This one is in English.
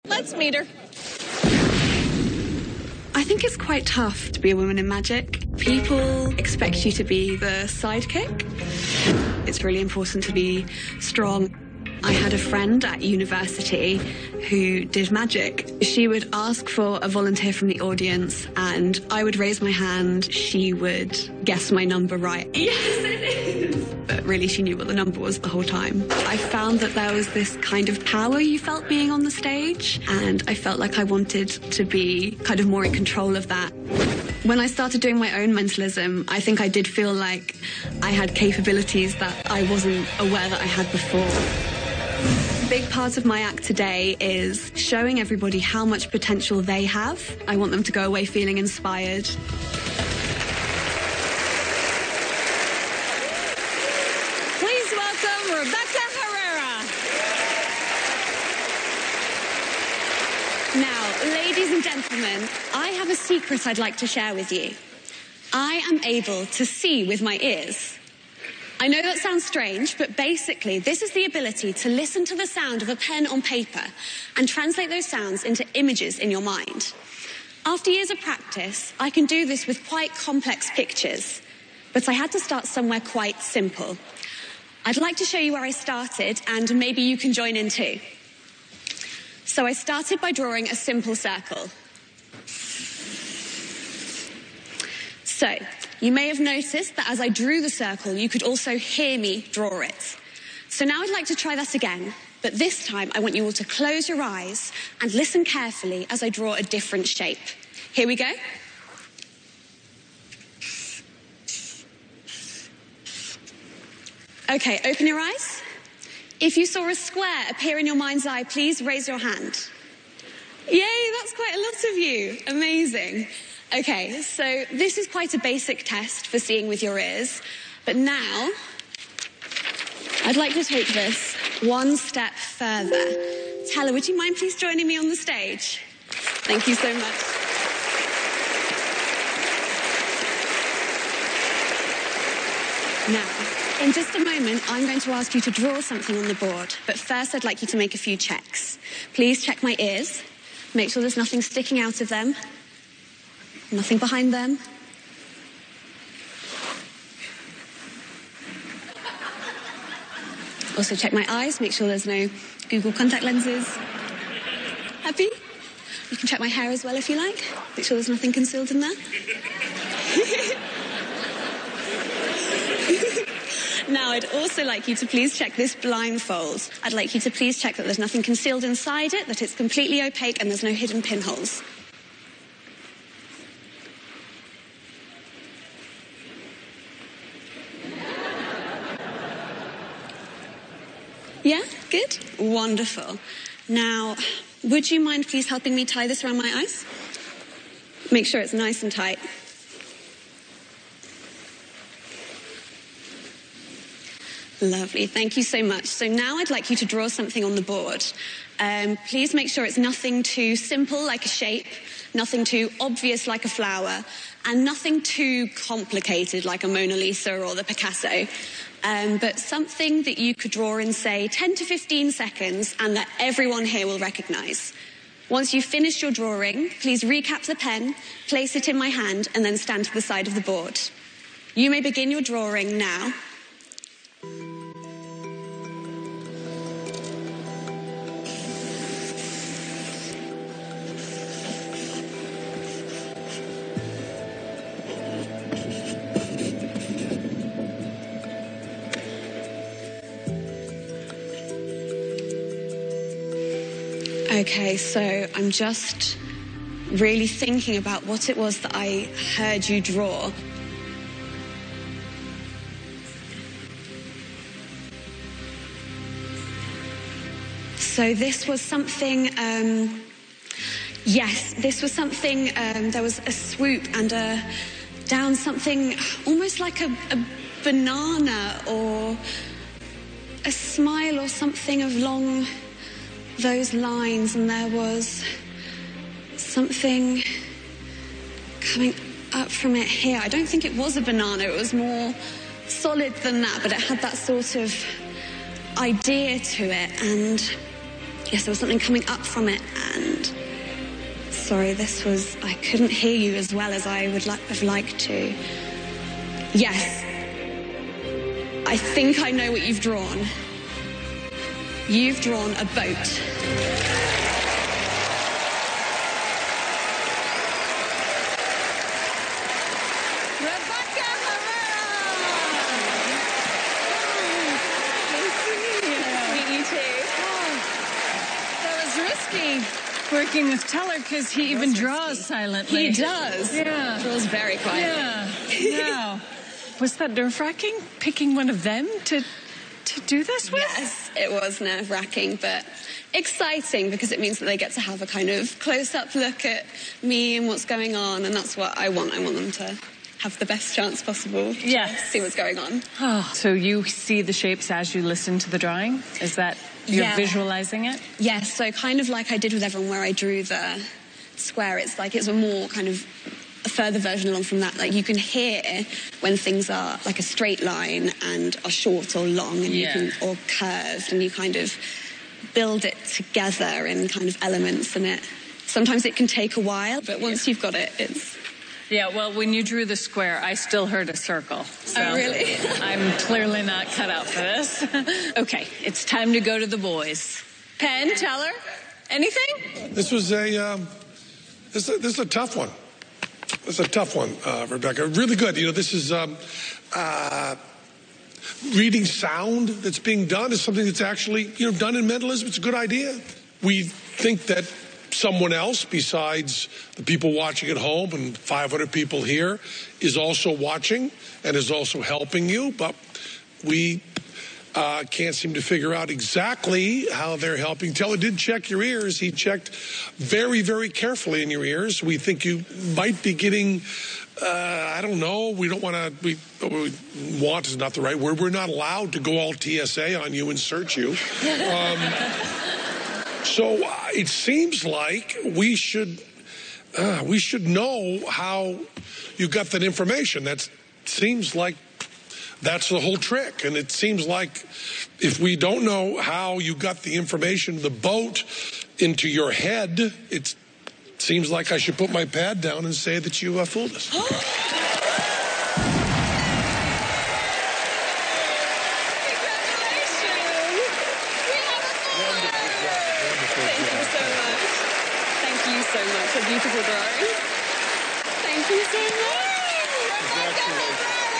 Let's meet her. I think it's quite tough to be a woman in magic. People expect you to be the sidekick. It's really important to be strong. I had a friend at university who did magic. She would ask for a volunteer from the audience and I would raise my hand. She would guess my number right. Yes, it is! But really she knew what the number was the whole time. I found that there was this kind of power you felt being on the stage, and I felt like I wanted to be kind of more in control of that. When I started doing my own mentalism, I think I did feel like I had capabilities that I wasn't aware that I had before. A big part of my act today is showing everybody how much potential they have. I want them to go away feeling inspired. Please welcome Rebecca Herrera. Now, ladies and gentlemen, I have a secret I'd like to share with you. I am able to see with my ears. I know that sounds strange, but basically this is the ability to listen to the sound of a pen on paper and translate those sounds into images in your mind. After years of practice, I can do this with quite complex pictures, but I had to start somewhere quite simple. I'd like to show you where I started, and maybe you can join in too. So I started by drawing a simple circle. So, you may have noticed that as I drew the circle, you could also hear me draw it. So now I'd like to try that again, but this time I want you all to close your eyes and listen carefully as I draw a different shape. Here we go. Okay, open your eyes. If you saw a square appear in your mind's eye, please raise your hand. Yay, that's quite a lot of you. Amazing. Okay, so this is quite a basic test for seeing with your ears, but now I'd like to take this one step further. Teller, would you mind please joining me on the stage? Thank you so much. Now, in just a moment, I'm going to ask you to draw something on the board, but first I'd like you to make a few checks. Please check my ears. Make sure there's nothing sticking out of them. Nothing behind them. Also check my eyes, make sure there's no Google contact lenses. Happy? You can check my hair as well if you like. Make sure there's nothing concealed in there. Now, I'd also like you to please check this blindfold. I'd like you to please check that there's nothing concealed inside it, that it's completely opaque and there's no hidden pinholes. Yeah, good. Wonderful. Now, would you mind please helping me tie this around my eyes? Make sure it's nice and tight. Lovely, thank you so much. So now I'd like you to draw something on the board. Please make sure it's nothing too simple like a shape, nothing too obvious like a flower, and nothing too complicated like a Mona Lisa or the Picasso. But something that you could draw in, say, 10 to 15 seconds and that everyone here will recognize. Once you've finished your drawing, please recap the pen, place it in my hand, and then stand to the side of the board. You may begin your drawing now. Okay, so I'm just really thinking about what it was that I heard you draw. So this was something, yes, this was something, there was a swoop and down something almost like a banana or a smile or something of long those lines, and there was something coming up from it here. I don't think it was a banana, it was more solid than that, but it had that sort of idea to it, and yes, there was something coming up from it, and sorry, I couldn't hear you as well as I would have liked to. Yes. I think I know what you've drawn. You've drawn a boat. Rebecca Herrera! Meet you too. That was risky working with Teller because he even draws silently. He does. Yeah. Draws very quietly. Yeah. Yeah. Was that nerve-wracking, picking one of them to do this with? Yes, it was nerve-wracking, but exciting because it means that they get to have a kind of close-up look at me and what's going on, and that's what I want. I want them to have the best chance possible to see what's going on. Oh, so you see the shapes as you listen to the drawing? Is that you're visualizing it? Yes, so kind of like I did with everyone where I drew the square. It's like it's a more kind of a further version along from that. Like you can hear when things are like a straight line and are short or long and you can, or curved, and you kind of build it together in kind of elements, and sometimes it can take a while, but once you've got it, it's... Yeah, well, when you drew the square, I still heard a circle. So oh, really? I'm clearly not cut out for this. Okay, it's time to go to the boys. Penn, Teller, anything? This was this is a tough one. It's a tough one, Rebecca. Really good. You know, this is reading sound that's being done is something that's actually, done in mentalism. It's a good idea. We think that someone else besides the people watching at home and 500 people here is also watching and is also helping you, but we can't seem to figure out exactly how they're helping. Teller did check your ears. He checked very, very carefully in your ears. We think you might be getting, I don't know, we don't want to, want is not the right word. We're not allowed to go all TSA on you and search you. So it seems like we should know how you got that information. That seems like that's the whole trick. And it seems like if we don't know how you got the information, the boat, into your head, it seems like I should put my pad down and say that you fooled us. So much. A beautiful drawing. Thank you so much. Congratulations.